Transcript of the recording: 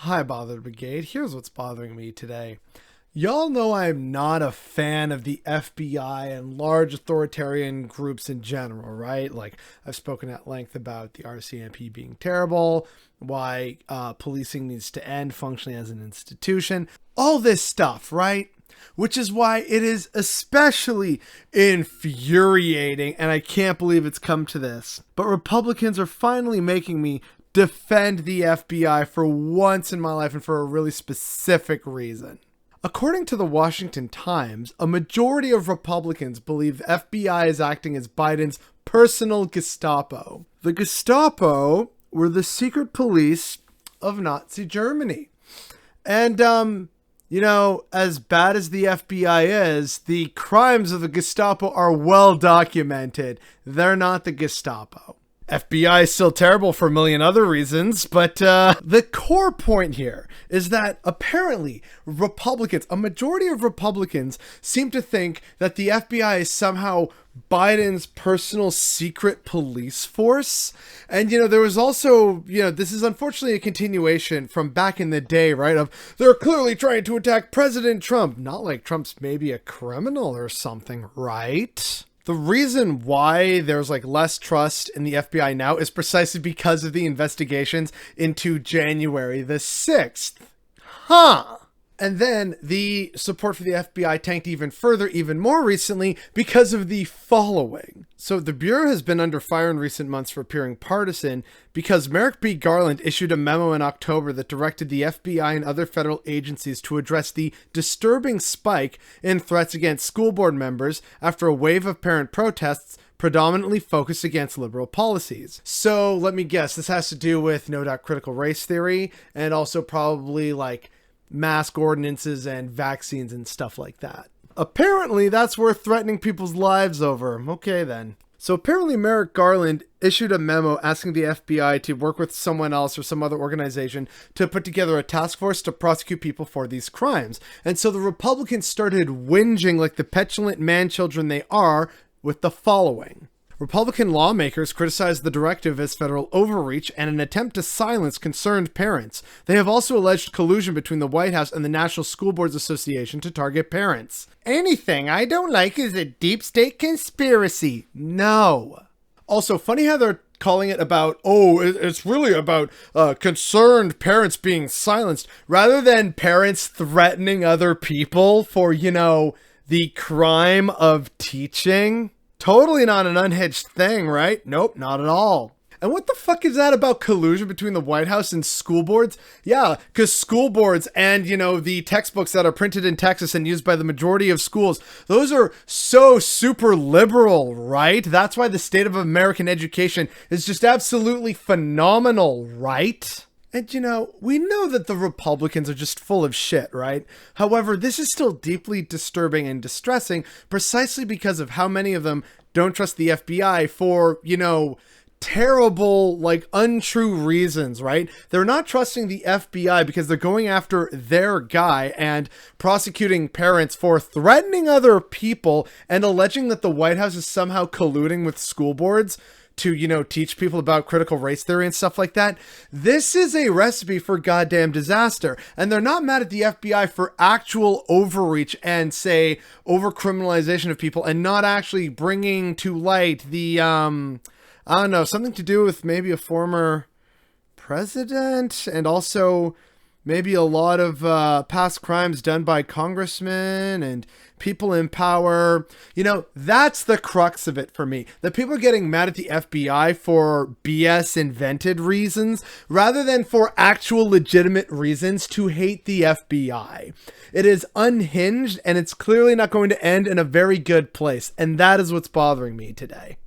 Hi, Bothered Brigade. Here's what's bothering me today. Y'all know I'm not a fan of the FBI and large authoritarian groups in general, right? Like, I've spoken at length about the RCMP being terrible, why policing needs to end functioning as an institution, all this stuff, right? Which is why it is especially infuriating, and I can't believe it's come to this. But Republicans are finally making me defend the FBI for once in my life and for a really specific reason. According to the Washington Times, a majority of Republicans believe the FBI is acting as Biden's personal Gestapo. The Gestapo were the secret police of Nazi Germany. And, as bad as the FBI is, the crimes of the Gestapo are well documented. They're not the Gestapo. FBI is still terrible for a million other reasons, but the core point here is that apparently Republicans, a majority of Republicans, seem to think that the FBI is somehow Biden's personal secret police force. And, there was also, this is unfortunately a continuation from back in the day, right? Of they're clearly trying to attack President Trump. Not like Trump's maybe a criminal or something, right? The reason why there's less trust in the FBI now is precisely because of the investigations into January the 6th. And then the support for the FBI tanked even further, even more recently, because of the following. So the Bureau has been under fire in recent months for appearing partisan because Merrick B. Garland issued a memo in October that directed the FBI and other federal agencies to address the disturbing spike in threats against school board members after a wave of parent protests predominantly focused against liberal policies. So let me guess, this has to do with no doubt critical race theory and also probably mask ordinances and vaccines and stuff like that. Apparently, that's worth threatening people's lives over. Okay, then. So apparently Merrick Garland issued a memo asking the FBI to work with someone else or some other organization to put together a task force to prosecute people for these crimes. And so the Republicans started whinging like the petulant man-children they are with the following. Republican lawmakers criticized the directive as federal overreach and an attempt to silence concerned parents. They have also alleged collusion between the White House and the National School Boards Association to target parents. Anything I don't like is a deep state conspiracy. No. Also, funny how they're calling it about, it's really about concerned parents being silenced, rather than parents threatening other people for, the crime of teaching. Totally not an unhinged thing, right? Nope, not at all. And what the fuck is that about collusion between the White House and school boards? Yeah, because school boards and, the textbooks that are printed in Texas and used by the majority of schools, those are so super liberal, right? That's why the state of American education is just absolutely phenomenal, right? And we know that the Republicans are just full of shit, right? However, this is still deeply disturbing and distressing precisely because of how many of them don't trust the FBI for, terrible, untrue reasons, right? They're not trusting the FBI because they're going after their guy and prosecuting parents for threatening other people and alleging that the White House is somehow colluding with school boards to, teach people about critical race theory and stuff like that. This is a recipe for goddamn disaster. And they're not mad at the FBI for actual overreach and, say, overcriminalization of people and not actually bringing to light the, something to do with maybe a former president and also maybe a lot of past crimes done by congressmen and people in power. That's the crux of it for me. That people are getting mad at the FBI for BS invented reasons rather than for actual legitimate reasons to hate the FBI. It is unhinged and it's clearly not going to end in a very good place. And that is what's bothering me today.